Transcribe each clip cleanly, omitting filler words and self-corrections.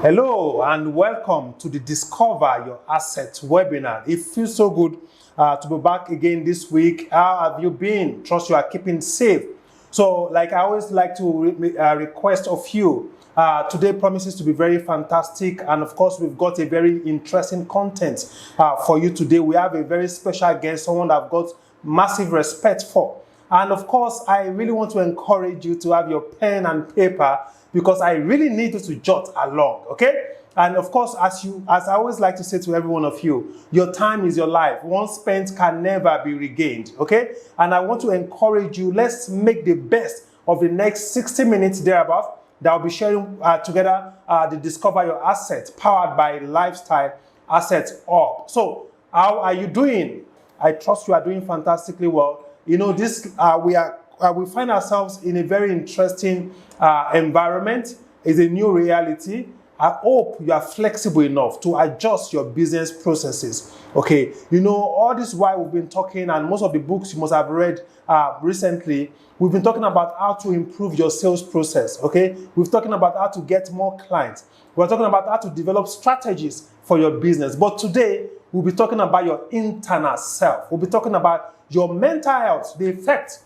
Hello and welcome to the Discover Your Assets webinar. It feels so good to be back again this week. How have you been? Trust you are keeping safe. So, like I always like to request of you, today promises to be very fantastic, and of course we've got a very interesting content for you today. We have a very special guest, someone that I've got massive respect for. And of course, I really want to encourage you to have your pen and paper, because I really need you to jot along, okay? And of course, as I always like to say to every one of you, your time is your life. Once spent can never be regained, okay? And I want to encourage you, let's make the best of the next 60 minutes thereabout that I'll be sharing together the Discover Your Assets, powered by Lifestyle Assets Hub. So, how are you doing? I trust you are doing fantastically well. You know, this we find ourselves in a very interesting environment. It's a new reality. I hope you are flexible enough to adjust your business processes. Okay, you know, all this while we've been talking, and most of the books you must have read recently, we've been talking about how to improve your sales process. Okay, we've talking about how to get more clients. We're talking about how to develop strategies for your business. But today, we'll be talking about your internal self. We'll be talking about your mental health, the effect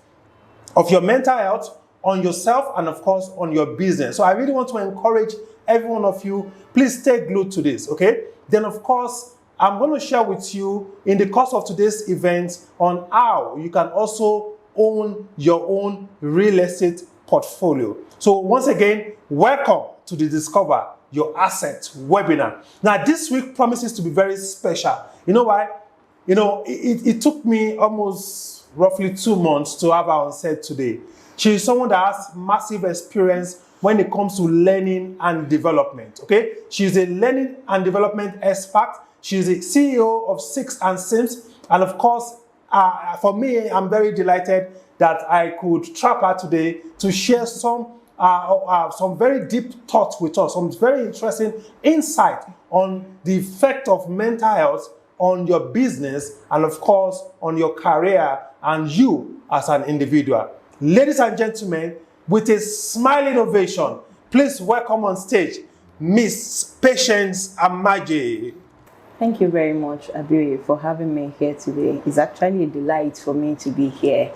of your mental health on yourself and, of course, on your business. So I really want to encourage every one of you, please stay glued to this, okay? Then, of course, I'm going to share with you in the course of today's event on how you can also own your own real estate portfolio. So once again, welcome to the Discover Your Assets webinar. Now, this week promises to be very special. You know why? You know, it took me almost roughly 2 months to have her on set today. She is someone that has massive experience when it comes to learning and development, okay? She is a learning and development expert. She is a CEO of Six and Sims. And of course, for me, I'm very delighted that I could trap her today to share some very deep thoughts with us, some very interesting insight on the effect of mental health on your business and, of course, on your career and you as an individual. Ladies and gentlemen, with a smiling ovation, please welcome on stage Miss Patience Amaje. Thank you very much, Abiyoye, for having me here today. It's actually a delight for me to be here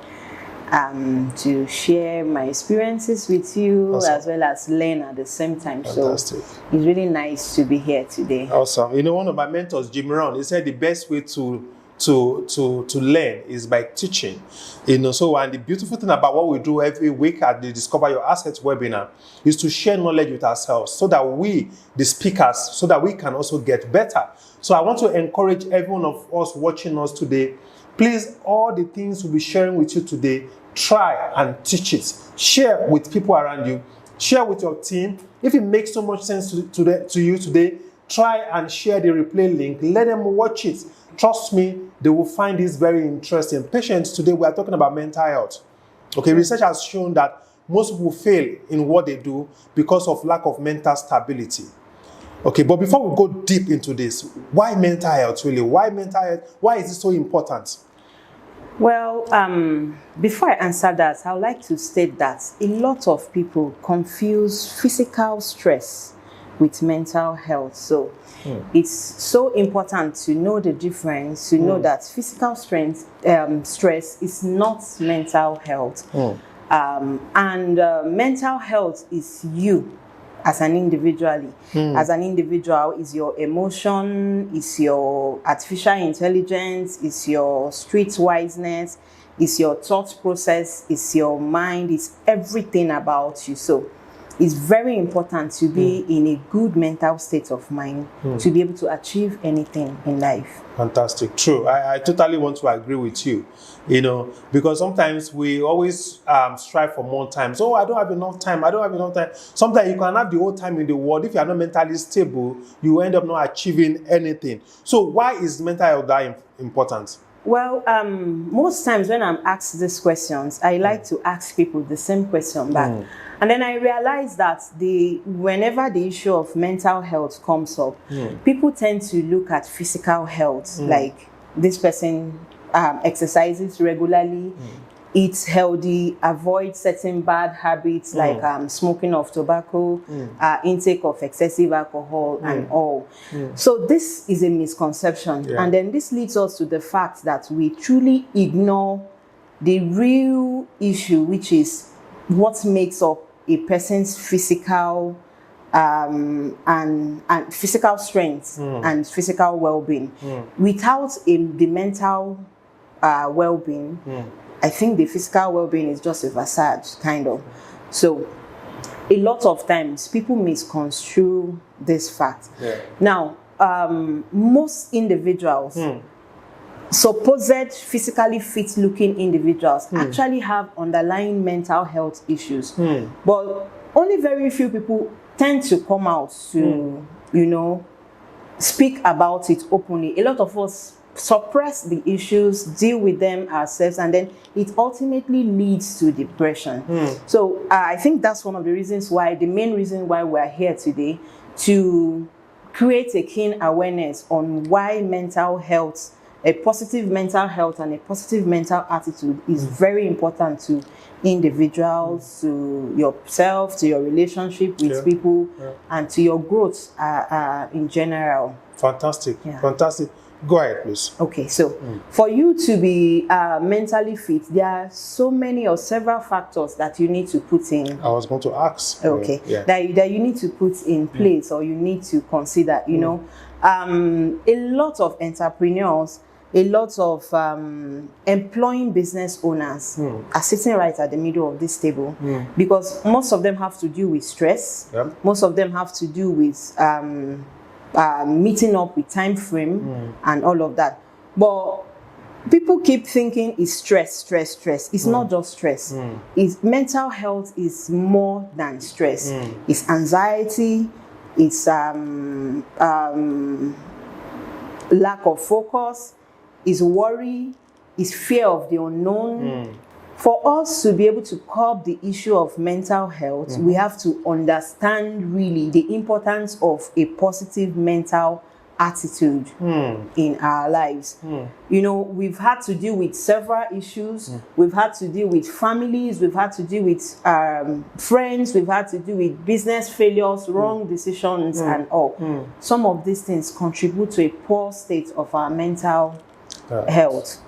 to share my experiences with you, awesome, as well as learn at the same time. Fantastic. So it's really nice to be here today. Awesome. You know, one of my mentors, Jim Rohn, he said the best way to learn is by teaching. You know, so and the beautiful thing about what we do every week at the Discover Your Assets webinar is to share knowledge with ourselves, so that we, the speakers, so that we can also get better. So I want to encourage every one of us watching us today, please, all the things we'll be sharing with you today, try and teach it. Share with people around you. Share with your team. If it makes so much sense to you today, try and share the replay link. Let them watch it. Trust me, they will find this very interesting. Patients, today we are talking about mental health. Okay, research has shown that most people fail in what they do because of lack of mental stability. Okay, but before we go deep into this, why mental health really? Why mental health? Why is it so important? Well, before I answer that, I would like to state that a lot of people confuse physical stress with mental health. So it's so important to know the difference, to know that physical stress is not mental health. And mental health is you as an individual. As an individual, is your emotion, is your artificial intelligence, is your streetwiseness, is your thought process, is your mind, is everything about you. So it's very important to be in a good mental state of mind to be able to achieve anything in life. Fantastic. True. I totally want to agree with you, you know, because sometimes we always strive for more time. So I don't have enough time. I don't have enough time. Sometimes you can have the whole time in the world. If you are not mentally stable, you end up not achieving anything. So why is mental health that important? Well, most times when I'm asked these questions, I like to ask people the same question back. And then I realize that whenever the issue of mental health comes up, people tend to look at physical health, like this person exercises regularly, eat healthy, avoid certain bad habits like smoking of tobacco, intake of excessive alcohol, and all. So this is a misconception. And then this leads us to the fact that we truly ignore the real issue, which is what makes up a person's physical and physical strength and physical well-being. Without the mental well-being, I think the physical well-being is just a facade, kind of. So a lot of times people misconstrue this fact. Now, most individuals, supposed physically fit looking individuals, actually have underlying mental health issues. But only very few people tend to come out to, you know, speak about it openly. A lot of us suppress the issues, deal with them ourselves, and then it ultimately leads to depression. So I think that's one of the reasons why, the main reason why we're here today, to create a keen awareness on why mental health, a positive mental health and a positive mental attitude is very important to individuals, to yourself, to your relationship with people, and to your growth in general. Fantastic. Fantastic. Go ahead, please. Okay, so for you to be mentally fit, there are so many or several factors that you need to put in. I was going to ask. Okay, that you need to put in place, or you need to consider. You know, a lot of entrepreneurs, a lot of employing business owners are sitting right at the middle of this table, because most of them have to do with stress. Most of them have to do with meeting up with time frame and all of that. But people keep thinking it's stress. It's not just stress. It's mental health is more than stress. It's anxiety. It's lack of focus. Is worry, is fear of the unknown. For us to be able to curb the issue of mental health, we have to understand really the importance of a positive mental attitude in our lives. You know, we've had to deal with several issues. We've had to deal with families. We've had to deal with friends. We've had to deal with business failures, wrong decisions, and all. Some of these things contribute to a poor state of our mental health.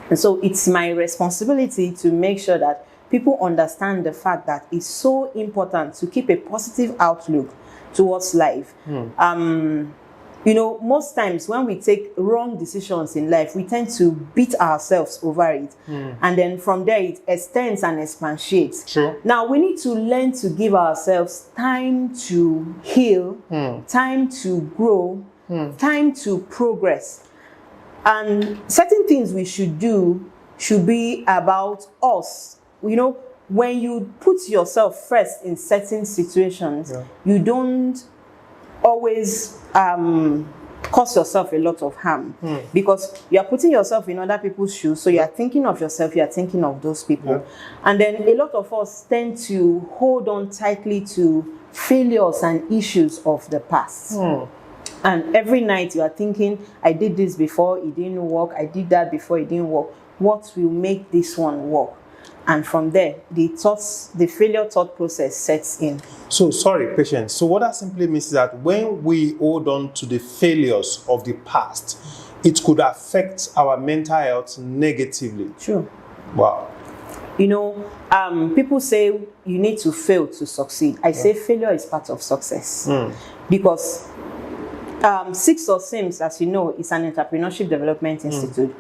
And so it's my responsibility to make sure that people understand the fact that it's so important to keep a positive outlook towards life. You know, most times when we take wrong decisions in life, we tend to beat ourselves over it. And then from there, it extends and expatiates. Now, we need to learn to give ourselves time to heal, time to grow, time to progress. And certain things we should do should be about us. You know, when you put yourself first in certain situations, you don't always cause yourself a lot of harm, because you are putting yourself in other people's shoes. So you are thinking of yourself, you are thinking of those people. And then a lot of us tend to hold on tightly to failures and issues of the past. And every night you are thinking, I did this before, it didn't work. I did that before, it didn't work. What will make this one work? And from there, the failure thought process sets in. So, sorry, Patience. So what that simply means is that when we hold on to the failures of the past, it could affect our mental health negatively. True. Wow. You know, people say you need to fail to succeed. I say failure is part of success. Because Six or Sims, as you know, is an entrepreneurship development institute.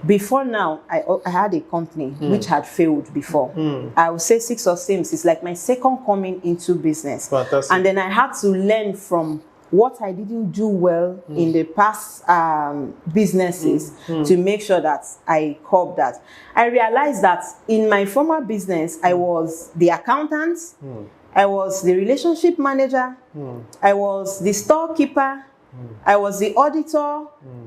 Before now, I had a company which had failed before. I would say Six or Sims is like my second coming into business. Fantastic. And then I had to learn from what I didn't do well in the past businesses to make sure that I curb that. I realized that in my former business, I was the accountant, I was the relationship manager, I was the storekeeper, I was the auditor,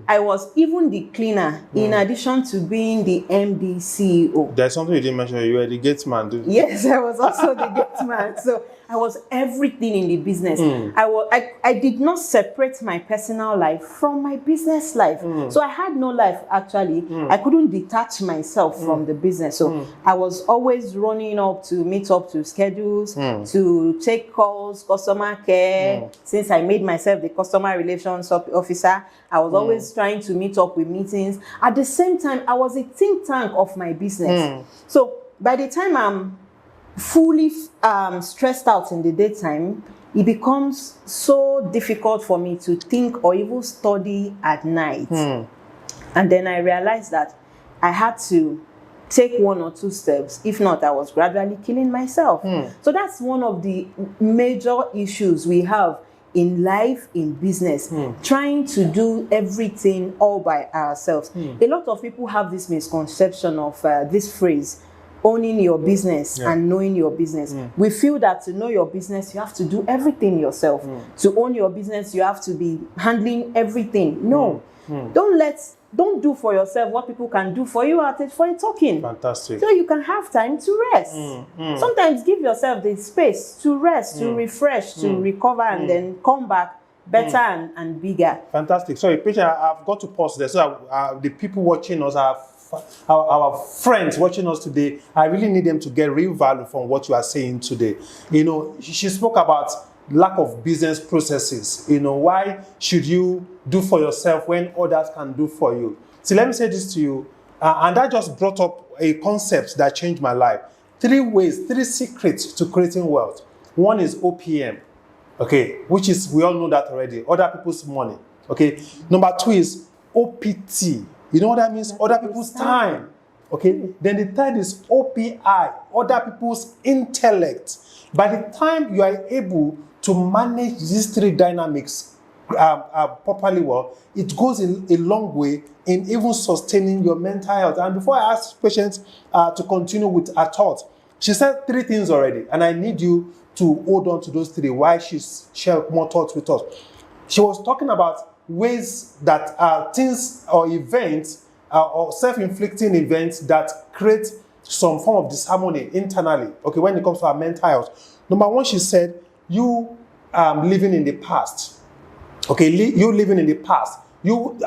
I was even the cleaner, in addition to being the MD CEO. There's something you didn't mention. You were the gate man, dude. Yes, I was also the gate man. So I was everything in the business. I did not separate my personal life from my business life. So I had no life, actually. I couldn't detach myself from the business. So I was always running up to meet up to schedules, to take calls, customer care. Since I made myself the customer relations officer, I was always trying to meet up with meetings. At the same time, I was a think tank of my business. So by the time I'm fully stressed out in the daytime, it becomes so difficult for me to think or even study at night. And then I realized that I had to take 1 or 2 steps. If not, I was gradually killing myself. So that's one of the major issues we have in life, in business, trying to do everything all by ourselves. A lot of people have this misconception of this phrase, owning your business and knowing your business. We feel that to know your business, you have to do everything yourself. To own your business, you have to be handling everything. No, don't do for yourself what people can do for you for a token. Fantastic. So you can have time to rest. Sometimes give yourself the space to rest, to refresh, to recover, and then come back better and bigger. Fantastic. Sorry, patient, I've got to pause there. So the people watching us, our friends watching us today, I really need them to get real value from what you are saying today. You know, she spoke about lack of business processes. You know, why should you do for yourself when others can do for you? So let me say this to you, and that just brought up a concept that changed my life. 3 secrets to creating wealth. One is OPM, okay, which is, we all know that already, other people's money, okay. Number 2 is OPT. You know what that means? Other people's time, okay. Then the third is OPI, other people's intellect. By the time you are able to manage these 3 dynamics properly well, it goes a long way in even sustaining your mental health. And before I ask patients to continue with her thought, she said 3 things already, and I need you to hold on to those 3 while she shared more thoughts with us. She was talking about ways that things or events or self-inflicting events that create some form of disharmony internally, okay, when it comes to our mental health. Number 1, she said, you living in the past. Okay, you living in the past. You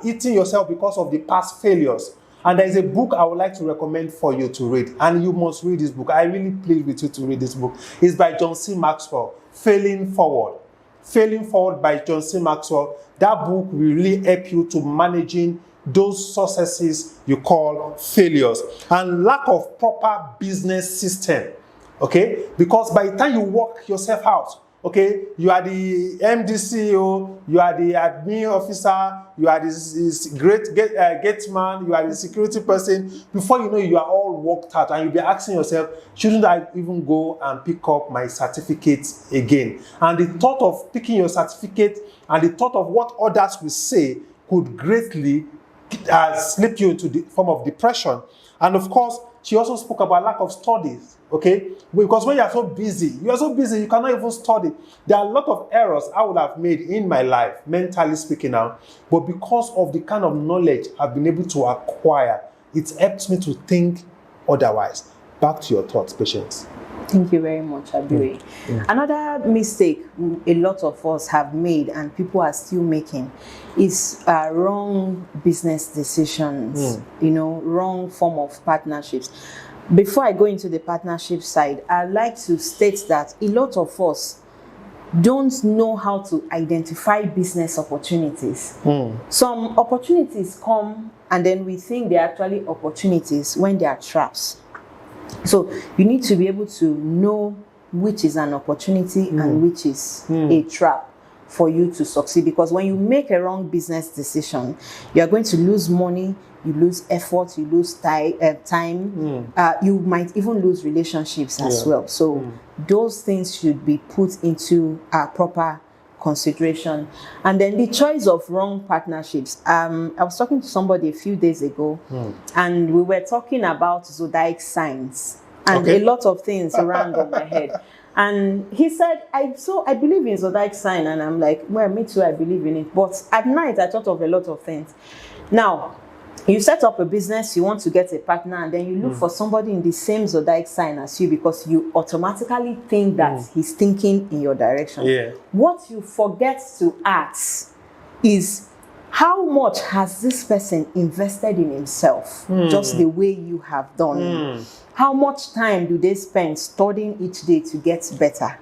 eating yourself because of the past failures. And there is a book I would like to recommend for you to read. And you must read this book. I really plead with you to read this book. It's by John C. Maxwell, Failing Forward. Failing Forward by John C. Maxwell. That book will really help you to managing those successes you call failures. And lack of proper business system. Okay? Because by the time you work yourself out, okay, you are the MD CEO, you are the admin officer, you are this great gate man, you are the security person. Before you know, you are all worked out, and you'll be asking yourself, shouldn't I even go and pick up my certificate again? And the thought of picking your certificate and the thought of what others will say could greatly slip you into the form of depression. And of course, she also spoke about lack of studies, okay? Because when you are so busy, you cannot even study. There are a lot of errors I would have made in my life, mentally speaking now, but because of the kind of knowledge I've been able to acquire, it helps me to think otherwise. Back to your thoughts, patients. Thank you very much, Abdul. Another mistake a lot of us have made and people are still making is wrong business decisions, you know, wrong form of partnerships. Before I go into the partnership side, I'd like to state that a lot of us don't know how to identify business opportunities. Some opportunities come and then we think they're actually opportunities when they are traps. So you need to be able to know which is an opportunity and which is a trap for you to succeed. Because when you make a wrong business decision, you are going to lose money, you lose effort, you lose time, you might even lose relationships as well. So those things should be put into a proper consideration. And then the choice of wrong partnerships. I was talking to somebody a few days ago, and we were talking about zodiac signs and a lot of things around on my head. And he said, I believe in zodiac sign. And I'm like, well, me too, I believe in it. But at night, I thought of a lot of things. Now, you set up a business, you want to get a partner, and then you look for somebody in the same zodiac sign as you because you automatically think that he's thinking in your direction. Yeah. What you forget to ask is, how much has this person invested in himself, just the way you have done? How much time do they spend studying each day to get better?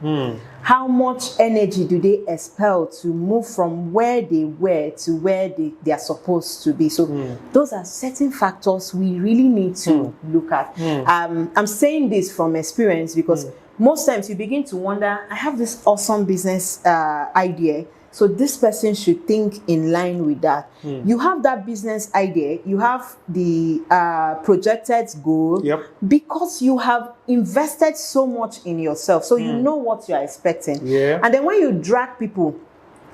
How much energy do they expel to move from where they were to where they are supposed to be? So those are certain factors we really need to look at. I'm saying this from experience because most times you begin to wonder, I have this awesome business idea, so this person should think in line with that. You have that business idea, you have the projected goal, because you have invested so much in yourself, so you know what you are expecting. And then when you drag people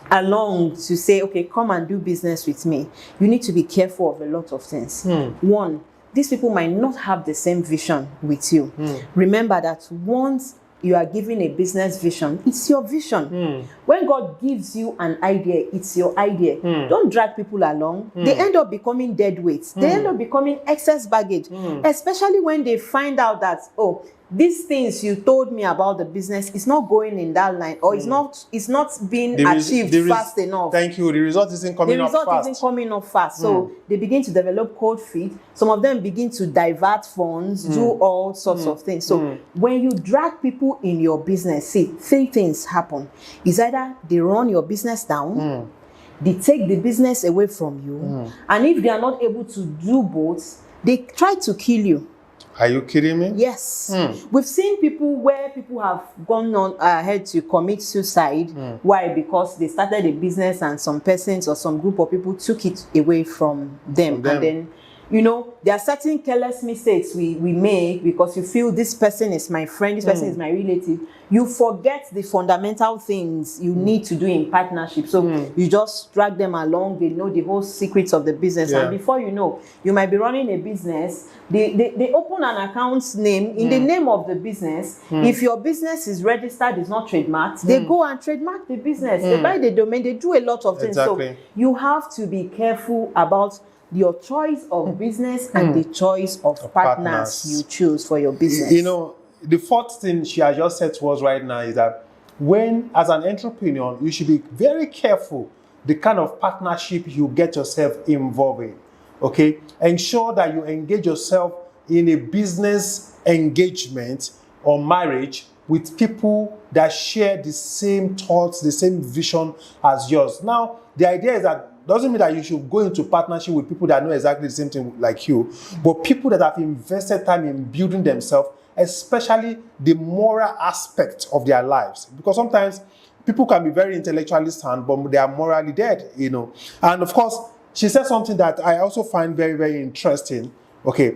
along to say, okay, come and do business with me, you need to be careful of a lot of things. One, these people might not have the same vision with you. Remember that once you are given a business vision, it's your vision. When God gives you an idea, it's your idea. Don't drag people along. They end up becoming dead weights. They end up becoming excess baggage, especially when they find out that, oh, these things you told me about the business is not going in that line, or it's not being achieved fast enough. Thank you. The result isn't coming up fast. The result isn't coming up fast. So they begin to develop cold feet. Some of them begin to divert funds, do all sorts of things. So when you drag people in your business, see, three things happen. It's either they run your business down, they take the business away from you, and if they are not able to do both, they try to kill you. Are you kidding me? Yes. We've seen people where people have gone on ahead to commit suicide. Why? Because they started a business and some persons or some group of people took it away from them. And then, you know, there are certain careless mistakes we make because you feel this person is my friend, this person is my relative. You forget the fundamental things you need to do in partnership. So you just drag them along. They know the whole secrets of the business. And before you know, you might be running a business. They open an account name in the name of the business. If your business is registered, it's not trademarked, they go and trademark the business. They buy the domain. They do a lot of things. So you have to be careful about your choice of business and the choice of partners you choose for your business. You know, the fourth thing she has just said to us right now is that when, as an entrepreneur, you should be very careful the kind of partnership you get yourself involved in. Okay? Ensure that you engage yourself in a business engagement or marriage with people that share the same thoughts, the same vision as yours. Now, the idea is that doesn't mean that you should go into partnership with people that know exactly the same thing like you, but people that have invested time in building themselves, especially the moral aspect of their lives. Because sometimes people can be very intellectually sound, but they are morally dead, you know. And of course, she said something that I also find very, very interesting. Okay.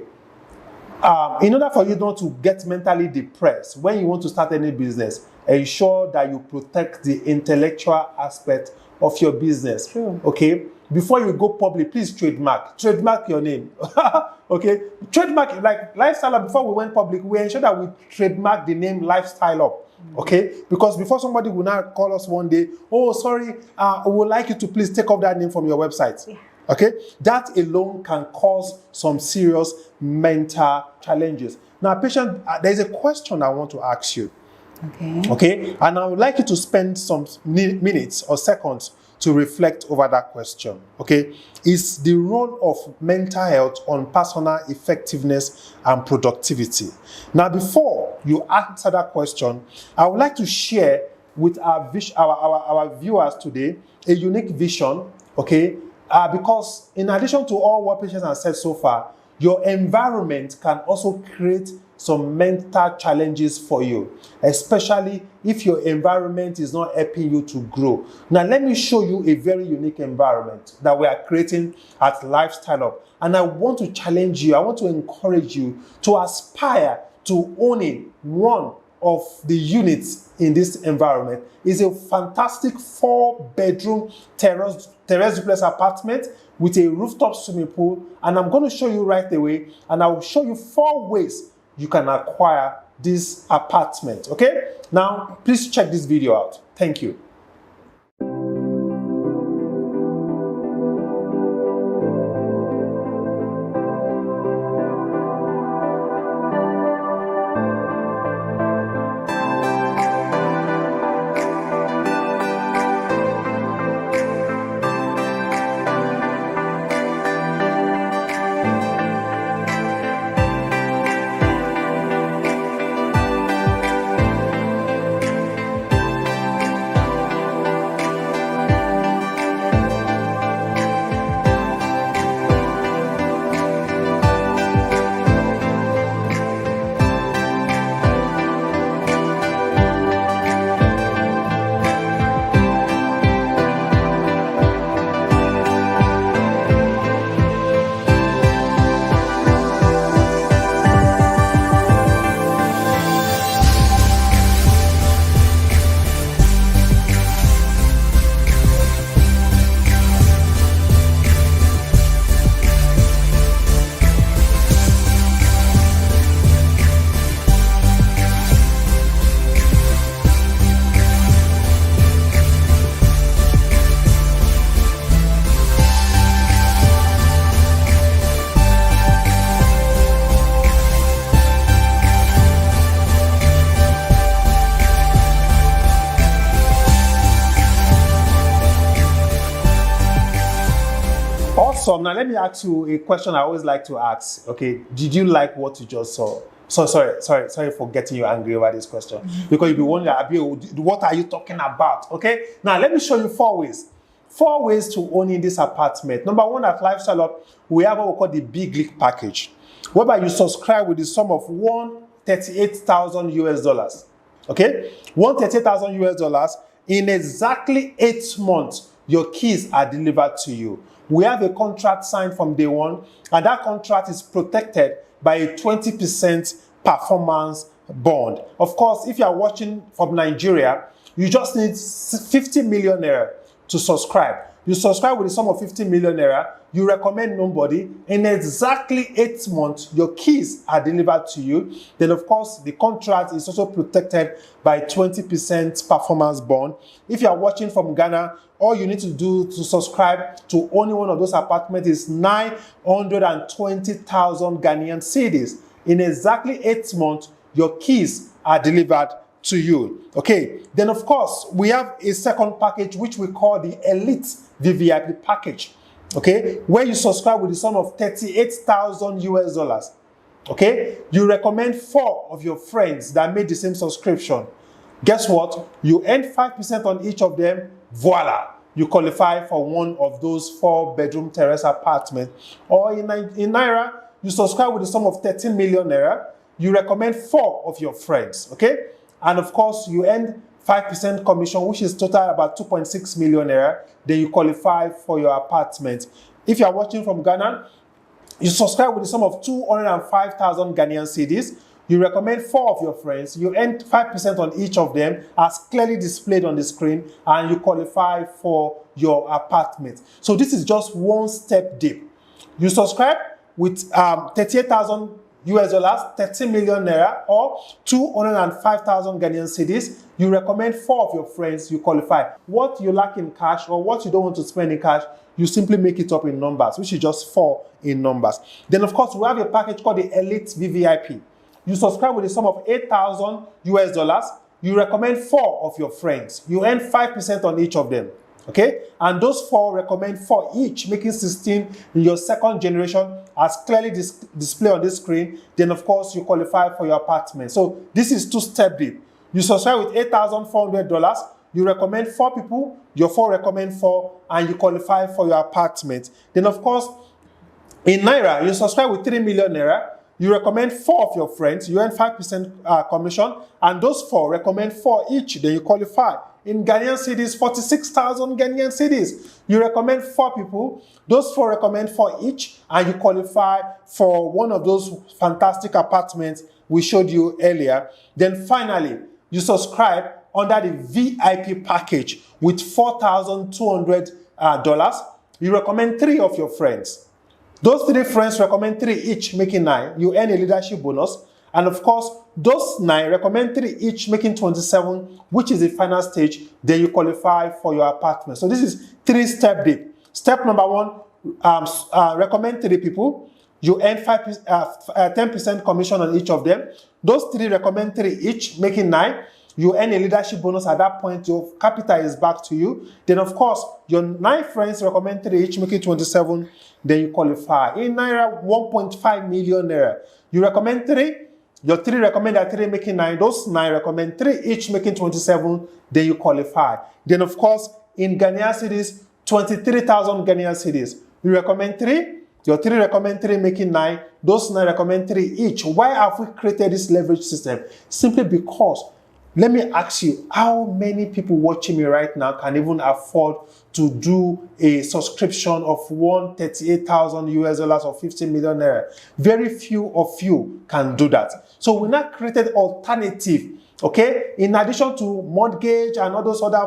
In order for you not to get mentally depressed when you want to start any business, ensure that you protect the intellectual aspect of your business. True. Okay? Before you go public, please trademark your name. Okay? Trademark, like Lifestyle Up, before we went public, we ensure that we trademark the name Lifestyle Up. Okay? Because before somebody will now call us one day, oh, sorry, we would like you to please take off that name from your website. Yeah. Okay? That alone can cause some serious mental challenges. Now, patient, there's a question I want to ask you. Okay. Okay? And I would like you to spend some minutes or seconds to reflect over that question. Okay? Is the role of mental health on personal effectiveness and productivity? Now, before you answer that question, I would like to share with our viewers today a unique vision, okay? Because in addition to all what patients have said so far, your environment can also create some mental challenges for you, especially if your environment is not helping you to grow. Now, let me show you a very unique environment that we are creating at Lifestyle Up. And I want to challenge you, I want to encourage you to aspire to owning one of the units in this environment. It's a fantastic 4-bedroom terrace duplex apartment with a rooftop swimming pool. And I'm going to show you right away, and I will show you 4 ways you can acquire this apartment. Okay, now please check this video out. Thank you. Awesome. Now let me ask you a question I always like to ask. Okay, did you like what you just saw? So sorry for getting you angry over this question. Because you'll be wondering, what are you talking about? Okay, now let me show you 4 ways. 4 ways to owning this apartment. Number 1, at Lifestyle Up, we have what we call the Big League package, whereby you subscribe with the sum of $138,000. Okay, $138,000 in exactly 8 months. Your keys are delivered to you. We have a contract signed from day 1, and that contract is protected by a 20% performance bond. Of course, if you are watching from Nigeria, you just need 50 million naira to subscribe. You subscribe with a sum of 50 million naira, you recommend nobody, in exactly 8 months, your keys are delivered to you. Then, of course, the contract is also protected by 20% performance bond. If you are watching from Ghana, all you need to do to subscribe to only one of those apartments is 920,000 Ghanaian cedis. In exactly 8 months, your keys are delivered to you. Okay, then of course, we have a second package which we call the Elite VVIP package. Okay, where you subscribe with the sum of $38,000. Okay, you recommend 4 of your friends that made the same subscription. Guess what? You earn 5% on each of them. Voila! You qualify for one of those 4-bedroom terrace apartments. Or in Naira, you subscribe with the sum of 13 million naira. You recommend 4 of your friends. Okay, and of course, you earn 5% commission, which is total about 2.6 million naira. Then you qualify for your apartment. If you are watching from Ghana, you subscribe with the sum of 205,000 Ghanaian cedis. You recommend 4 of your friends. You earn 5% on each of them, as clearly displayed on the screen, and you qualify for your apartment. So this is just one step deep. You subscribe with $38,000, 13 million naira, or 205,000 Ghanaian cedis. You recommend 4 of your friends, you qualify. What you lack in cash or what you don't want to spend in cash, you simply make it up in numbers, which is just 4 in numbers. Then, of course, we have a package called the Elite VVIP. You subscribe with a sum of $8,000. You recommend 4 of your friends. You earn 5% on each of them. Okay? And those 4 recommend 4 each, making 16 in your second generation, as clearly displayed on this screen. Then, of course, you qualify for your apartment. So this is 2-step deep. You subscribe with $8,400. You recommend 4 people. Your 4 recommend 4, and you qualify for your apartment. Then, of course, in Naira, you subscribe with 3 million naira. You recommend 4 of your friends. You earn 5% commission, and those 4 recommend 4 each. Then you qualify. In Ghanaian cedis, 46,000 Ghanaian cedis. You recommend 4 people. Those 4 recommend 4 each, and you qualify for one of those fantastic apartments we showed you earlier. Then finally, you subscribe under the VIP package with $4,200. You recommend 3 of your friends. Those 3 friends recommend 3 each, making 9. You earn a leadership bonus. And of course, those 9 recommend 3 each, making 27, which is the final stage. Then you qualify for your apartment. So this is 3-step deep. Step number 1, recommend 3 people. You earn 10% commission on each of them. Those 3 recommend 3 each, making 9. You earn a leadership bonus at that point. Your capital is back to you. Then, of course, your 9 friends recommend 3 each, making 27. Then you qualify. In Naira, 1.5 million Naira. You recommend 3. Your 3 recommend that 3, making 9. Those 9 recommend 3 each, making 27. Then you qualify. Then, of course, in Ghanaian cedis, 23,000 Ghanaian cedis. You recommend 3. Your 3 recommend 3, making 9. Those 9 recommend 3 each. Why have we created this leverage system? Simply because, let me ask you, how many people watching me right now can even afford to do a subscription of 138,000 US dollars or 50 million Naira? Very few of you can do that. So we now created alternative, okay? In addition to mortgage and all those other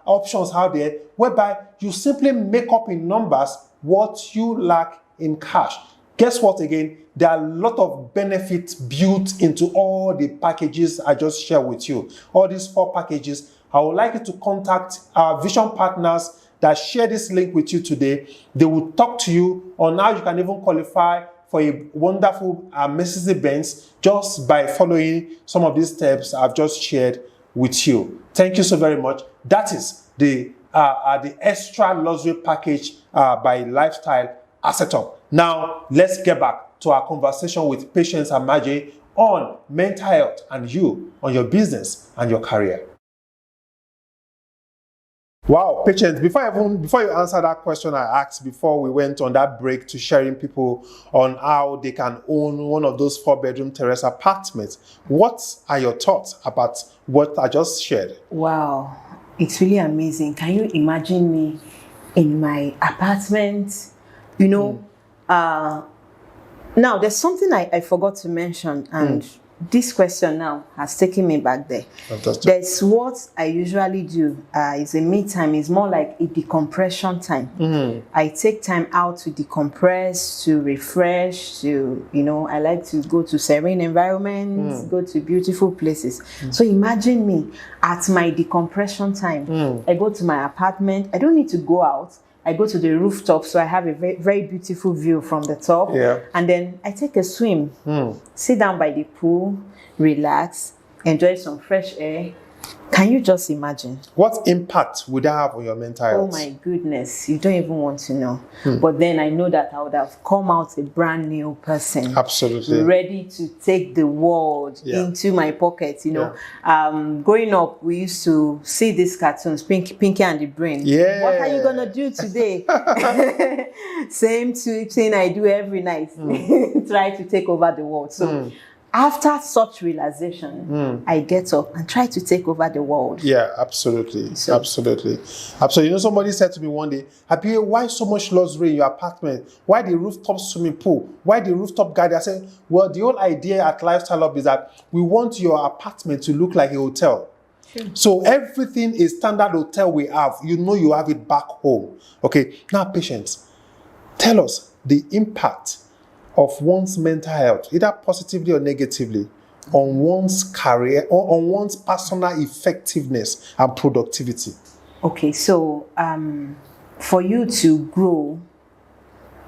options out there, whereby you simply make up in numbers what you lack in cash. Guess what again? There are a lot of benefits built into all the packages I just shared with you. All these 4 packages. I would like you to contact our vision partners that share this link with you today. They will talk to you on how you can even qualify for a wonderful Mercedes-Benz just by following some of these steps I've just shared with you. Thank you so very much. That is the extra luxury package by Lifestyle Asset Up. Now, let's get back to our conversation with Patience Amaje on mental health and you on your business and your career. Wow, Patience, before you answer that question I asked before we went on that break to sharing people on how they can own one of those 4-bedroom terrace apartments, what are your thoughts about what I just shared? Wow, it's really amazing. Can you imagine me in my apartment? You know, now there's something I forgot to mention, and this question now has taken me back there. Fantastic. There's what I usually do. It's a me time. It's more like a decompression time. I take time out to decompress, to refresh, to, I like to go to serene environments, go to beautiful places. So imagine me at my decompression time. I go to my apartment. I don't need to go out. I go to the rooftop, so I have a very, very beautiful view from the top. Yeah. And then I take a swim, sit down by the pool, relax, enjoy some fresh air. Can you just imagine? What impact would that have on your mental health? Oh my goodness, you don't even want to know. But then I know that I would have come out a brand new person. Absolutely. Ready to take the world into my pocket, Growing up, we used to see these cartoons, Pinky and the Brain. Yeah. What are you going to do today? Same thing I do every night. Try to take over the world. So after such realization, I get up and try to take over the world. Yeah, absolutely. Absolutely. Somebody said to me one day, Happy, why so much luxury in your apartment? Why the rooftop swimming pool? Why the rooftop garden? I said, well, the whole idea at Lifestyle Up is that we want your apartment to look like a hotel. Sure. So everything is standard hotel we have. You have it back home. Okay, now Patience, tell us the impact of one's mental health, either positively or negatively, on one's career or on one's personal effectiveness and productivity. Okay, so for you to grow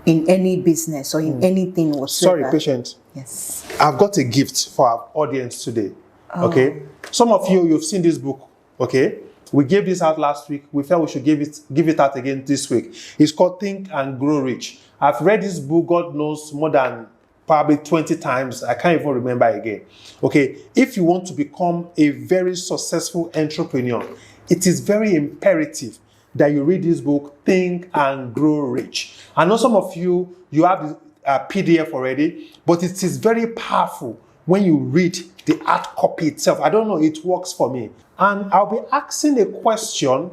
in any business or in anything whatsoever. Sorry, Patience. Yes. I've got a gift for our audience today. Okay. Some of you've seen this book. Okay. We gave this out last week. We felt we should give it out again this week. It's called Think and Grow Rich. I've read this book, God knows, more than probably 20 times. I can't even remember again. Okay, if you want to become a very successful entrepreneur, it is very imperative that you read this book, Think and Grow Rich. I know some of you have the PDF already, but it is very powerful when you read the hard copy itself. I don't know, it works for me. And I'll be asking a question.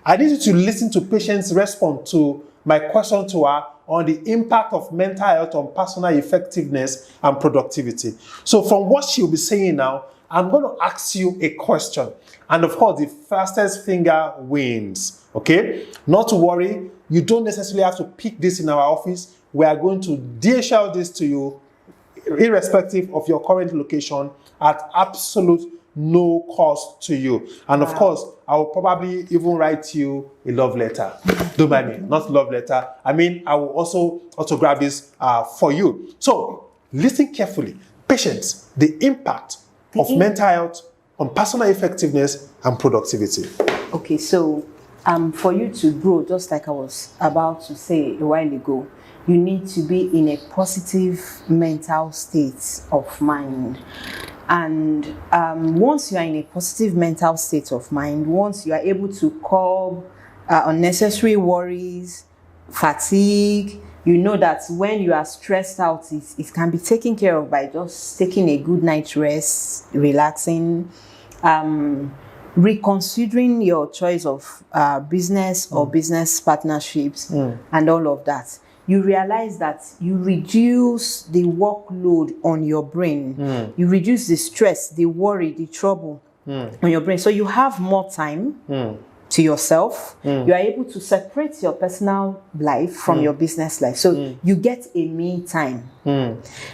I need you to listen to Patience's response to my question to her on the impact of mental health on personal effectiveness and productivity. So from what she'll be saying now, I'm going to ask you a question. And of course, the fastest finger wins. Okay? Not to worry. You don't necessarily have to pick this in our office. We are going to DHL this to you irrespective of your current location, at absolute no cost to you. And of course, I will probably even write you a love letter. Don't mind me, not love letter. I mean, I will also autograph this for you. So listen carefully. Patience, the impact of mental health on personal effectiveness and productivity. Okay, so for you to grow, just like I was about to say a while ago, you need to be in a positive mental state of mind. And once you are in a positive mental state of mind, once you are able to curb unnecessary worries, fatigue, you know that when you are stressed out, it can be taken care of by just taking a good night's rest, relaxing, reconsidering your choice of business or business partnerships and all of that. You realize that you reduce the workload on your brain. You reduce the stress, the worry, the trouble on your brain. So you have more time to yourself. You are able to separate your personal life from your business life. So you get a me time.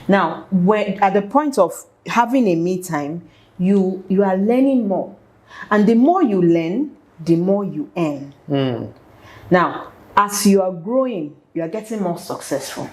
Now, when at the point of having a me time, you are learning more. And the more you learn, the more you earn. Now, as you are growing, you are getting more successful.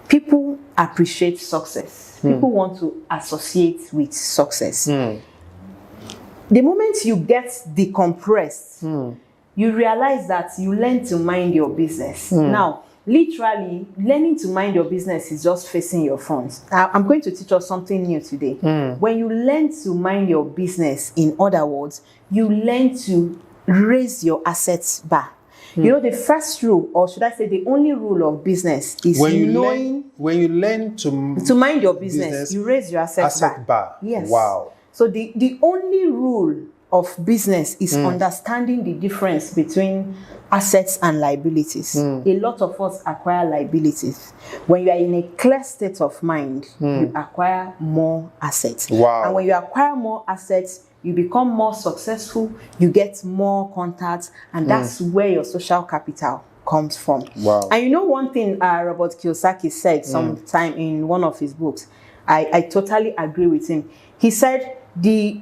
People appreciate success. People want to associate with success. The moment you get decompressed, you realize that you learn to mind your business. Now, literally, learning to mind your business is just facing your front. I'm going to teach us something new today. When you learn to mind your business, in other words, you learn to raise your assets bar. You know, the first rule, or should I say the only rule of business is when you learn to mind your business, you raise your asset bar. Yes. Wow. So the only rule of business is understanding the difference between assets and liabilities. A lot of us acquire liabilities. When you are in a clear state of mind, you acquire more assets. Wow. And when you acquire more assets, you become more successful, you get more contacts, and that's where your social capital comes from. Wow. And you know one thing Robert Kiyosaki said sometime in one of his books, I totally agree with him. He said, the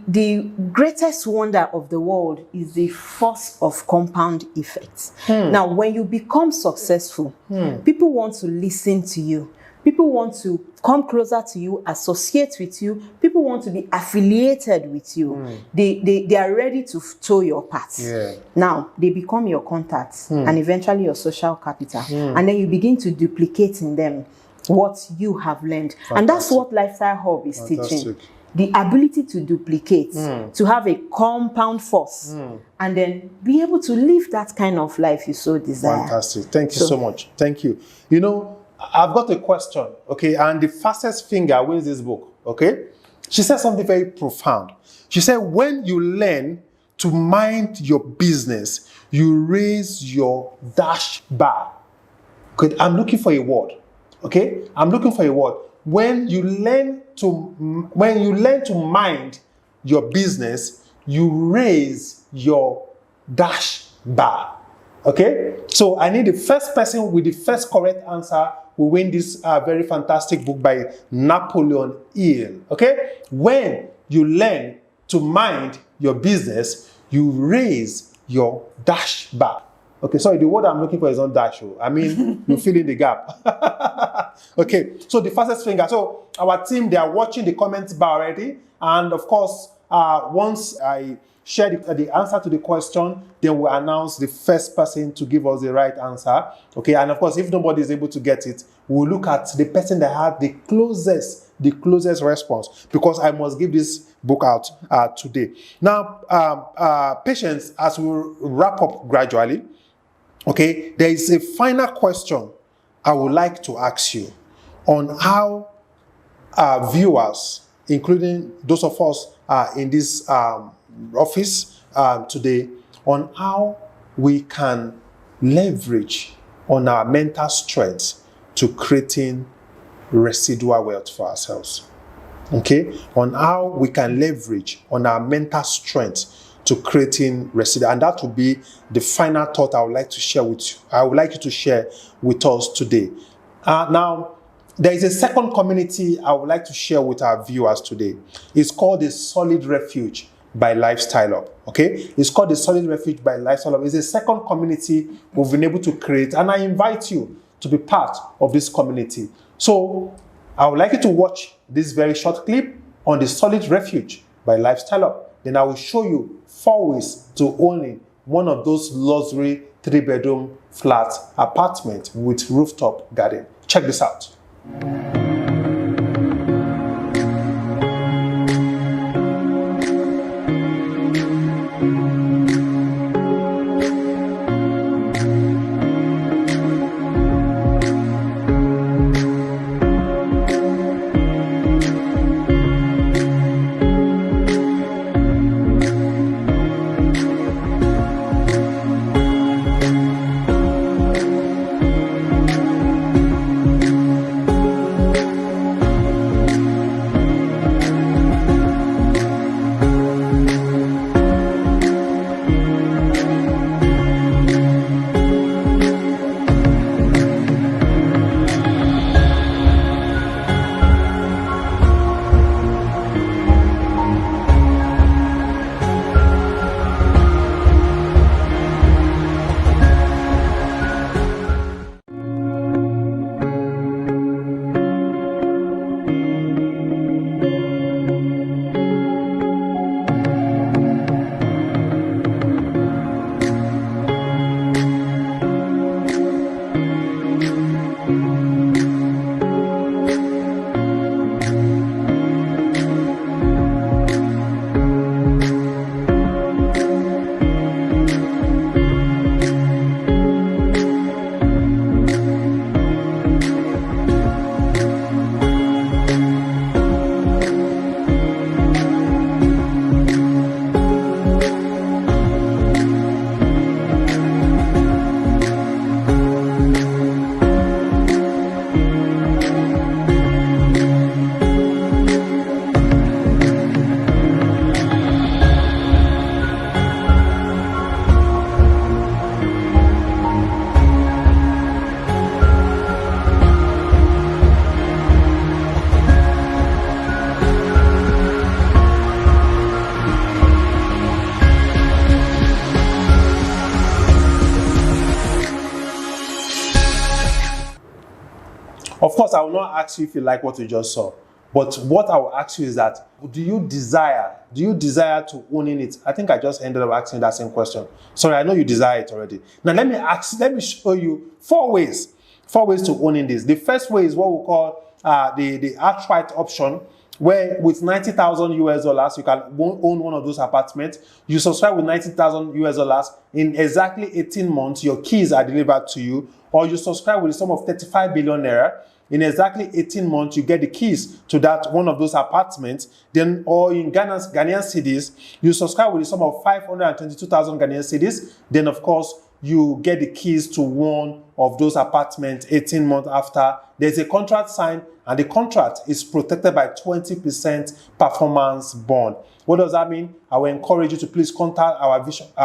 greatest wonder of the world is the force of compound effects. Now, when you become successful, people want to listen to you. People want to come closer to you, associate with you. People want to be affiliated with you. They are ready to toe your path. Now, they become your contacts and eventually your social capital. And then you begin to duplicate in them what you have learned. Fantastic. And that's what Lifestyle Hub is teaching. The ability to duplicate, to have a compound force, and then be able to live that kind of life you so desire. Fantastic. Thank you so much. Thank you. You know, I've got a question, okay? And the fastest finger wins this book, okay? She said something very profound. She said, when you learn to mind your business, you raise your dash bar. Okay, I'm looking for a word, okay? I'm looking for a word. When you learn to mind your business, you raise your dash bar. Okay? So I need the first person with the first correct answer will win this very fantastic book by Napoleon Hill. Okay? When you learn to mind your business, you raise your dash bar. Okay, sorry, the word I'm looking for is not dash. I mean, you fill in the gap. Okay, so the fastest finger. So our team, they are watching the comments bar already. And of course, once I share the answer to the question, then we'll announce the first person to give us the right answer. Okay, and of course, if nobody is able to get it, we'll look at the person that had the closest response, because I must give this book out today. Now, patience, as we wrap up gradually, okay, there is a final question I would like to ask you on how our viewers, including those of us in this office today, on how we can leverage on our mental strength to creating residual wealth for ourselves. Okay? On how we can leverage on our mental strength to creating residual. And that will be the final thought I would like to share with you. I would like you to share with us today. Now, There is a second community I would like to share with our viewers today. It's called the Solid Refuge by Lifestyle Up. Okay, it's called the Solid Refuge by Lifestyle Up. It's a second community we've been able to create, and I invite you to be part of this community. So I would like you to watch this very short clip on the Solid Refuge by Lifestyle Up. Then I will show you 4 ways to owning one of those luxury 3-bedroom flat apartments with rooftop garden. Check this out. Of course, I will not ask you if you like what you just saw. But what I will ask you is that, do you desire to owning it? I think I just ended up asking that same question. Sorry, I know you desire it already. Now let me show you 4 ways to owning this. The first way is what we call the outright option, where with $90,000 you can own one of those apartments. You subscribe with $90,000 in exactly 18 months. Your keys are delivered to you, or you subscribe with a sum of 35 billion naira. In exactly 18 months, you get the keys to that one of those apartments. Then, or in Ghanaian cedis, you subscribe with a sum of 522,000 Ghanaian cedis. Then, of course, you get the keys to one of those apartments 18 months after. There's a contract signed, and the contract is protected by 20% performance bond. What does that mean? I will encourage you to please contact our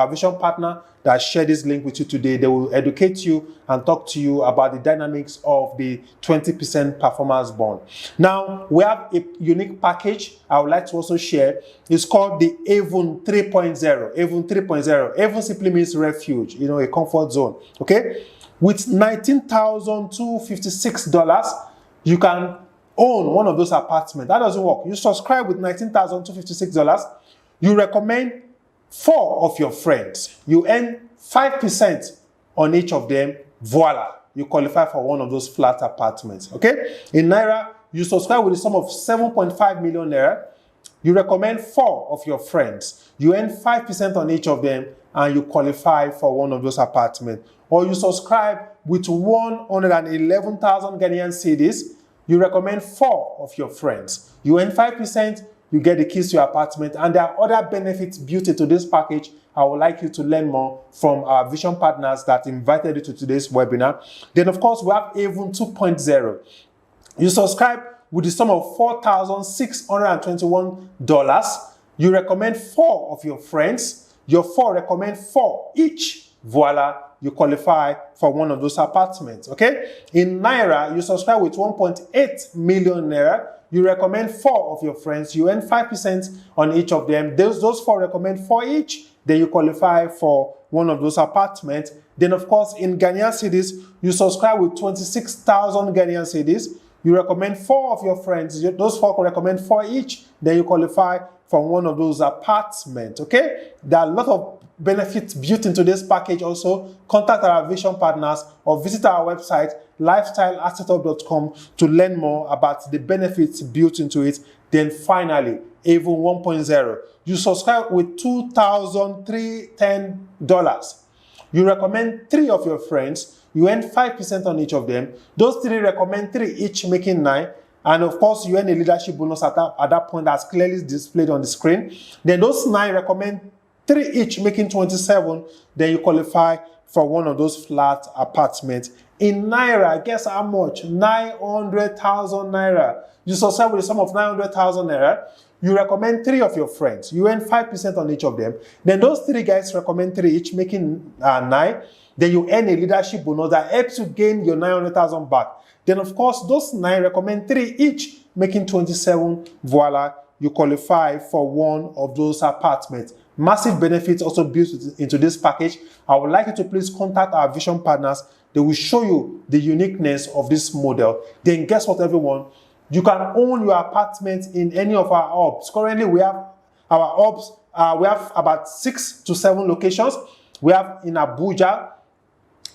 vision partner that shared this link with you today. They will educate you and talk to you about the dynamics of the 20% performance bond. Now, we have a unique package I would like to also share. It's called the Avon 3.0. Avon 3.0. Avon simply means refuge, a comfort zone. Okay? With $19,256, you can own one of those apartments. That doesn't work. You subscribe with $19,256. You recommend 4 of your friends. You earn 5% on each of them. Voila, you qualify for one of those flat apartments. Okay? In Naira, you subscribe with a sum of 7.5 million Naira. You recommend 4 of your friends. You earn 5% on each of them, and you qualify for one of those apartments. Or you subscribe with 111,000 Ghanaian cedis. You recommend 4 of your friends. You earn 5%, you get the keys to your apartment, and there are other benefits built into this package. I would like you to learn more from our vision partners that invited you to today's webinar. Then, of course, we have Avon 2.0. You subscribe with the sum of $4,621. You recommend 4 of your friends. Your 4 recommend 4 each. Voila, you qualify for one of those apartments, okay? In Naira, you subscribe with 1.8 million Naira. You recommend 4 of your friends. You earn 5% on each of them. Those 4 recommend 4 each. Then you qualify for one of those apartments. Then, of course, in Ghanaian cedis, you subscribe with 26,000 Ghanaian cedis. You recommend 4 of your friends. Those 4 can recommend 4 each. Then you qualify for one of those apartments, okay? There are a lot of benefits built into this package also. Contact our vision partners or visit our website, lifestyleassetup.com, to learn more about the benefits built into it. Then finally, Avon 1.0. You subscribe with $2,310. You recommend 3 of your friends. You earn 5% on each of them. Those 3 recommend 3 each, making 9. And of course, you earn a leadership bonus at that point that's clearly displayed on the screen. Then those 9 recommend 3 each, making 27. Then you qualify for one of those flat apartments. In Naira, guess how much? 900,000 Naira. You subscribe with a sum of 900,000 Naira. You recommend 3 of your friends. You earn 5% on each of them. Then those 3 guys recommend 3 each, making 9. Then you earn a leadership bonus that helps you gain your 900,000 back. Then, of course, those 9 recommend 3 each, making 27. Voila, you qualify for one of those apartments. Massive benefits also built into this package. I would like you to please contact our vision partners. They will show you the uniqueness of this model. Then guess what, everyone? You can own your apartment in any of our hubs. Currently, we have our hubs. We have about 6 to 7 locations. We have in Abuja.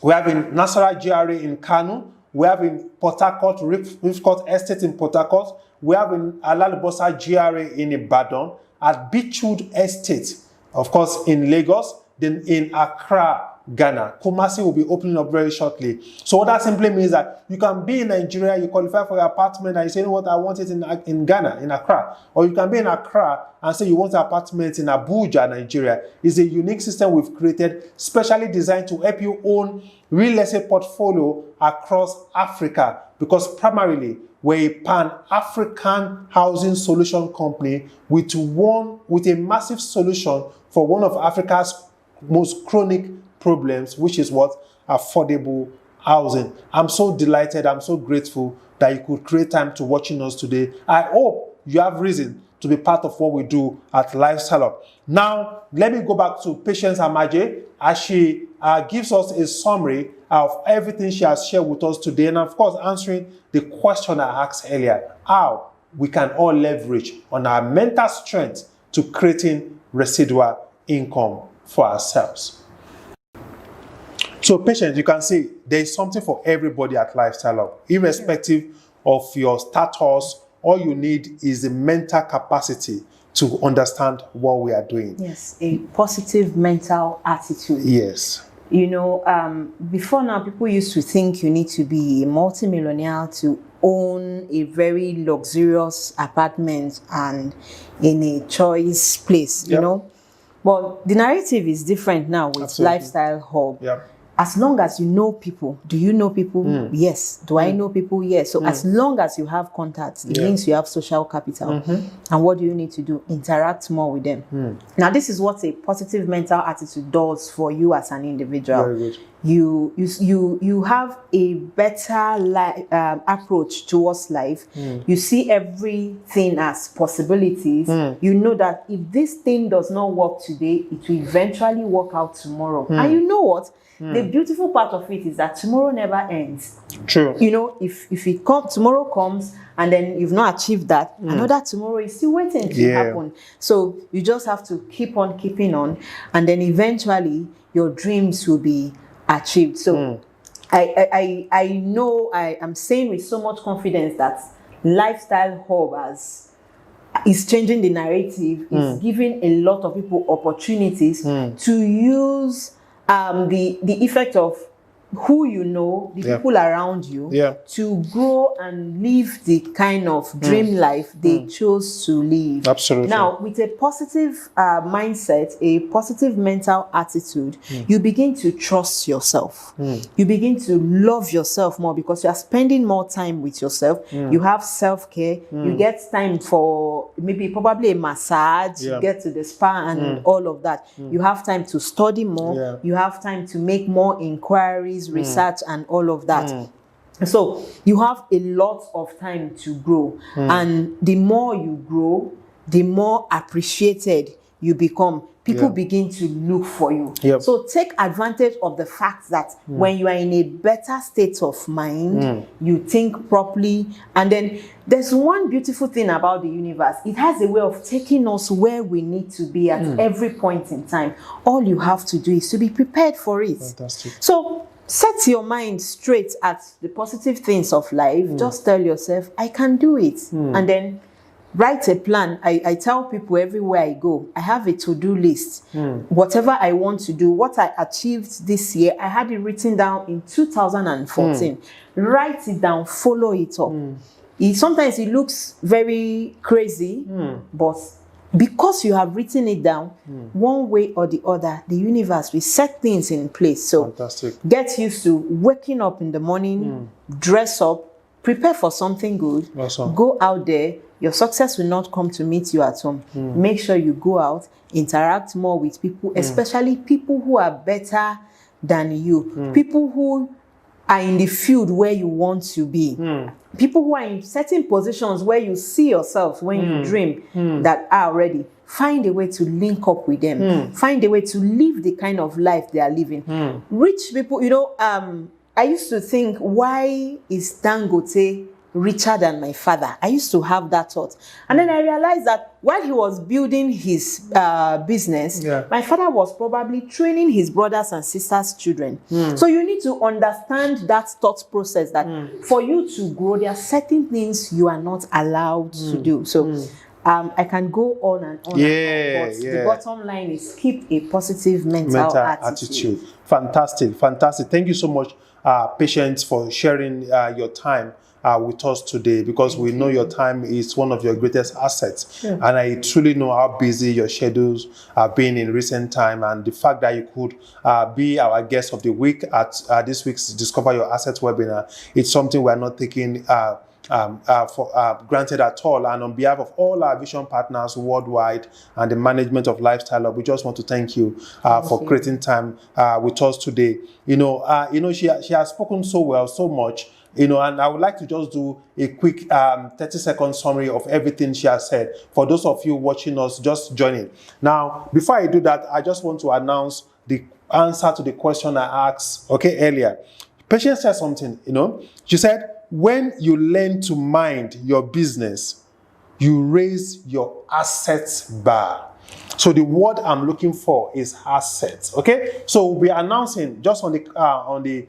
We have in Nasarawa GRA in Kano. We have in Port Harcourt, Rifcourt Estate in Port Harcourt. We have in Alalibosa GRA in Ibadan. At Beachwood Estate, of course, in Lagos. Then in Accra, Ghana. Kumasi will be opening up very shortly. So what that simply means that you can be in Nigeria, you qualify for your apartment, and you say, you know what, I want it in Ghana, in Accra. Or you can be in Accra and say you want an apartment in Abuja, Nigeria. It's a unique system we've created, specially designed to help you own real estate portfolio across Africa. Because primarily, we're a pan-African housing solution company with a massive solution for one of Africa's most chronic problems, which is what? Affordable housing. I'm so delighted, I'm so grateful that you could create time to watching us today. I hope you have reason to be part of what we do at Lifestyle Up. Now, let me go back to Patience Amaje as she gives us a summary of everything she has shared with us today, and of course, answering the question I asked earlier, how we can all leverage on our mental strength to creating residual income for ourselves. So, Patience, you can see there is something for everybody at Lifestyle Up, irrespective of your status. All you need is the mental capacity to understand what we are doing. Yes, a positive mental attitude. Yes. You know, before now, people used to think you need to be a multimillionaire to own a very luxurious apartment and in a choice place, you know. But the narrative is different now with Lifestyle Hub. As long as you know people, do you know people? Yes. Do I know people? Yes. So as long as you have contacts, it means you have social capital. And what do you need to do? Interact more with them. Now, this is what a positive mental attitude does for you as an individual. Very good. You have a better approach towards life. You see everything as possibilities. You know that if this thing does not work today, it will eventually work out tomorrow. And you know what? The beautiful part of it is that tomorrow never ends. True. You know, if it comes, tomorrow comes, and then you've not achieved that, another tomorrow is still waiting to happen. So you just have to keep on keeping on, and then eventually your dreams will be achieved. So I know I am saying with so much confidence that Lifestyle Hub is changing the narrative, is giving a lot of people opportunities to use the effect of who you know, the people around you, to grow and live the kind of dream life they chose to live. Absolutely. Now, with a positive mindset, a positive mental attitude, you begin to trust yourself. You begin to love yourself more because you are spending more time with yourself. You have self-care. You get time for probably a massage. You get to the spa and all of that. You have time to study more. You have time to make more inquiries, research, and all of that. So you have a lot of time to grow. And the more you grow, the more appreciated you become. People begin to look for you. So take advantage of the fact that when you are in a better state of mind, you think properly. And then there's one beautiful thing about the universe. It has a way of taking us where we need to be at every point in time. All you have to do is to be prepared for it. Fantastic. So set your mind straight at the positive things of life. Just tell yourself, I can do it. And then write a plan. I tell people everywhere I go, I have a to-do list. Whatever I want to do, what I achieved this year, I had it written down in 2014. Write it down, follow it up. Sometimes it looks very crazy, but because you have written it down, one way or the other, the universe will set things in place. So fantastic. Get used to waking up in the morning, dress up, prepare for something good, go out there. Your success will not come to meet you at home. Make sure you go out, interact more with people, especially people who are better than you, people who are in the field where you want to be, people who are in certain positions where you see yourself when you dream that are already. Find a way to link up with them. Find a way to live the kind of life they are living. Rich people, I used to think, why is Dangote richer than my father? I used to have that thought. And then I realized that while he was building his business, my father was probably training his brothers and sisters' children. So you need to understand that thought process, that for you to grow, there are certain things you are not allowed to do. So I can go on and on, but the bottom line is keep a positive mental attitude. Fantastic. Thank you so much, Patience, for sharing your time with us today, because we know your time is one of your greatest assets. And I truly know how busy your schedules have been in recent time, and the fact that you could be our guest of the week at this week's Discover Your Assets webinar, it's something we're not taking for granted at all. And on behalf of all our vision partners worldwide and the management of Lifestyle Hub, we just want to thank you for creating time with us today. She has spoken so well, so much. And I would like to just do a quick 30-second summary of everything she has said for those of you watching us just joining. Now, before I do that, I just want to announce the answer to the question I asked earlier. Patience said something, She said, when you learn to mind your business, you raise your assets bar. So the word I'm looking for is assets. Okay, so we're announcing just on the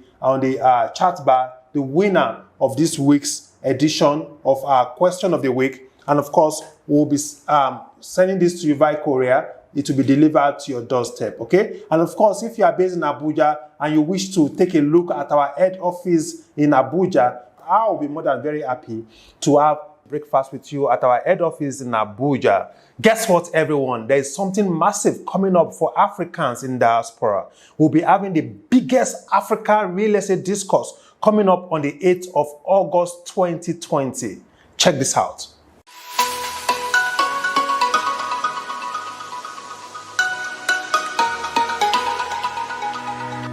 chat bar the winner of this week's edition of our question of the week, and of course we'll be sending this to you via courier. It will be delivered to your doorstep. Okay, and of course, if you are based in Abuja and you wish to take a look at our head office in Abuja, I'll be more than very happy to have breakfast with you at our head office in Abuja. Guess what, everyone? There is something massive coming up for Africans in diaspora. We'll be having the biggest Africa real estate discourse coming up on the 8th of August 2020. Check this out.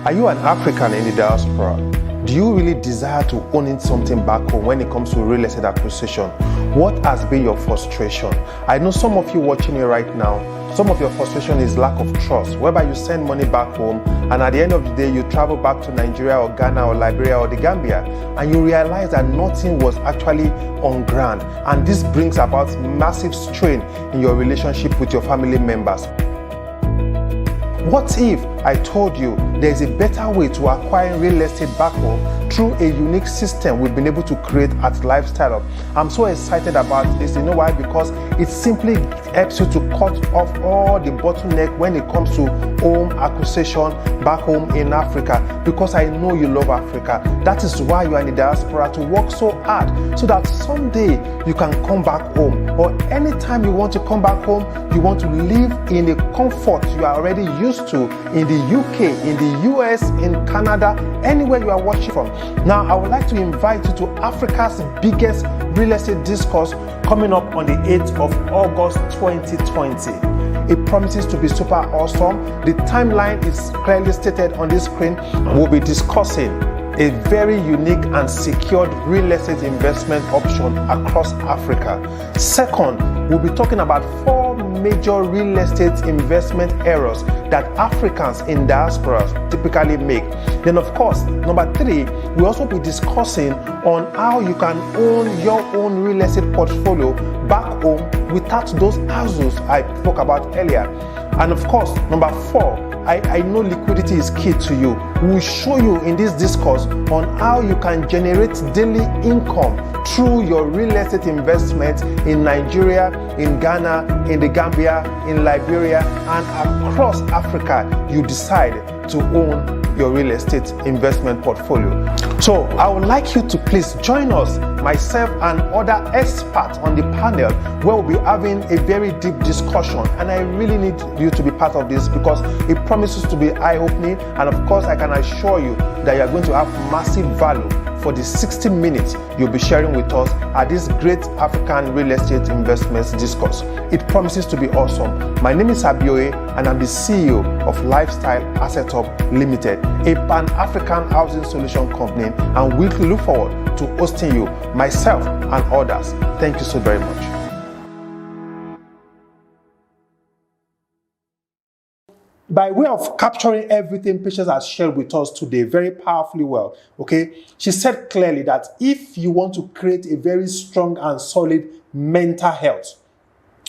Are you an African in the diaspora? Do you really desire to own something back home when it comes to real estate acquisition? What has been your frustration? I know some of you watching me right now, some of your frustration is lack of trust, whereby you send money back home and at the end of the day you travel back to Nigeria or Ghana or Liberia or the Gambia and you realize that nothing was actually on ground, and this brings about massive strain in your relationship with your family members. What if I told you there's a better way to acquire real estate back home through a unique system we've been able to create at Lifestyle Up. I'm so excited about this. You know why? Because it simply helps you to cut off all the bottleneck when it comes to home acquisition back home in Africa, because I know you love Africa. That is why you are in the diaspora, to work so hard so that someday you can come back home, or anytime you want to come back home, you want to live in a comfort you are already used to in the UK, in the US, in Canada, anywhere you are watching from. Now, I would like to invite you to Africa's biggest real estate discourse coming up on the 8th of August 2020. It promises to be super awesome. The timeline is clearly stated on this screen. We'll be discussing a very unique and secured real estate investment option across Africa. Second, we'll be talking about 4 major real estate investment errors that Africans in diaspora typically make. Then, of course, number 3, we'll also be discussing on how you can own your own real estate portfolio back home without those hassles I spoke about earlier. And of course, number 4, I know liquidity is key to you. We will show you in this discourse on how you can generate daily income through your real estate investment in Nigeria, in Ghana, in the Gambia, in Liberia, and across Africa. You decide to own your real estate investment portfolio. So I would like you to please join us, myself and other experts on the panel, where we'll be having a very deep discussion. And I really need you to be part of this because it promises to be eye-opening. And of course, I can assure you that you're going to have massive value for the 60 minutes you'll be sharing with us at this great African real estate investments discourse. It promises to be awesome. My name is Abioye, and I'm the CEO of Lifestyle Asset Up Limited, a Pan-African housing solution company, and we look forward to hosting you, myself and others. Thank you so very much. By way of capturing everything Patience has shared with us today very powerfully well, okay, she said clearly that if you want to create a very strong and solid mental health,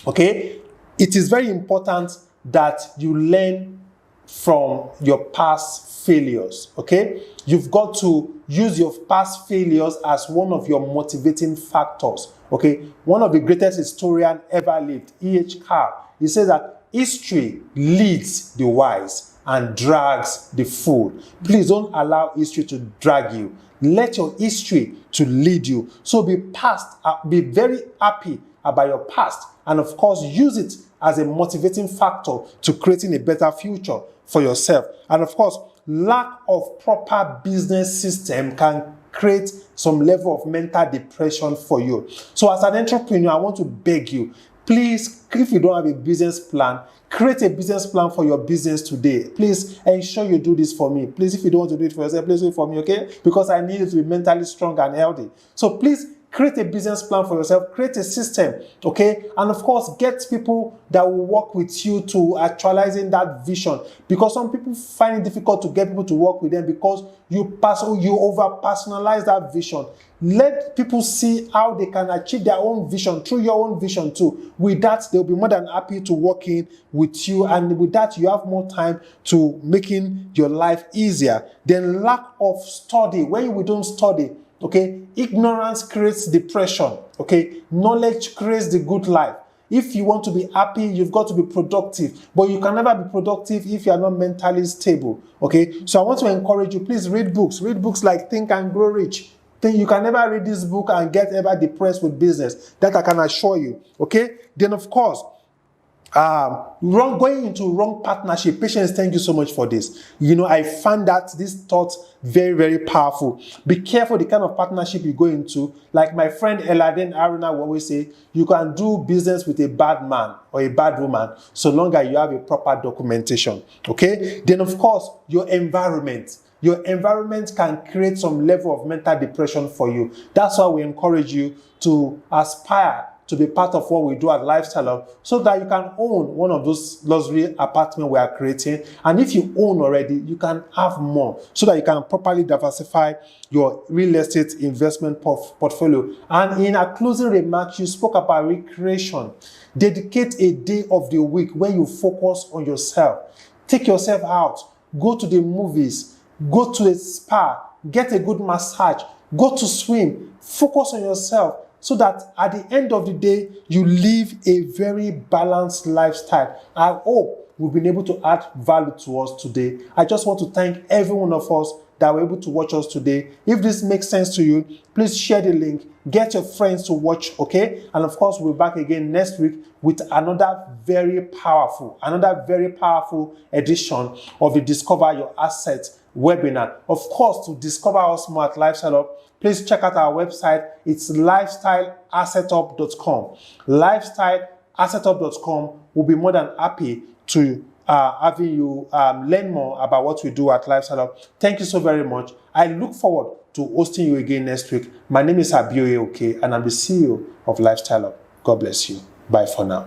okay, it is very important that you learn from your past failures, okay? You've got to use your past failures as one of your motivating factors, okay? One of the greatest historians ever lived, E.H. Carr, he says that history leads the wise and drags the fool. Please don't allow history to drag you. Let your history to lead you. So be very happy about your past, and of course use it as a motivating factor to creating a better future for yourself. And of course, lack of proper business system can create some level of mental depression for you. So as an entrepreneur, I want to beg you, please, if you don't have a business plan, create a business plan for your business today. Please ensure you do this for me. Please, if you don't want to do it for yourself, please do it for me, okay? Because I need you to be mentally strong and healthy. So please create a business plan for yourself, create a system, okay? And of course, get people that will work with you to actualizing that vision. Because some people find it difficult to get people to work with them because you over-personalize that vision. Let people see how they can achieve their own vision through your own vision too. With that, they'll be more than happy to work in with you. And with that, you have more time to making your life easier. Then lack of study. When we don't study, okay, ignorance creates depression, okay? Knowledge creates the good life. If you want to be happy, you've got to be productive. But you can never be productive if you are not mentally stable, okay? So I want to encourage you, please read books. Read books like Think and Grow Rich. You can never read this book and get ever depressed with business. That I can assure you, okay? Then, of course, going into wrong partnership. Patience, thank you so much for this. You know, I found that this thought very, very powerful. Be careful the kind of partnership you go into. Like my friend Eladen Aruna will always say, you can do business with a bad man or a bad woman so long as you have a proper documentation, okay? Then, of course, your environment. Your environment can create some level of mental depression for you. That's why we encourage you to aspire to be part of what we do at Lifestyle Up so that you can own one of those luxury apartments we are creating. And if you own already, you can have more so that you can properly diversify your real estate investment portfolio. And in our closing remarks, you spoke about recreation. Dedicate a day of the week where you focus on yourself. Take yourself out. Go to the movies. Go to a spa. get a good massage, go to swim, focus on yourself, so that at the end of the day, you live a very balanced lifestyle. I hope we've been able to add value to us today. I just want to thank every one of us that were able to watch us today. If this makes sense to you, please share the link, get your friends to watch, okay? And of course, we'll be back again next week with another very powerful edition of the Discover Your Assets webinar. Of course, to discover us more at Lifestyle Up, please check out our website. It's lifestyleassetup.com. Lifestyleassetup.com. We'll be more than happy to having you learn more about what we do at Lifestyle Up. Thank you so very much. I look forward to hosting you again next week. My name is Abioye Oke, and I'm the CEO of Lifestyle Up. God bless you. Bye for now.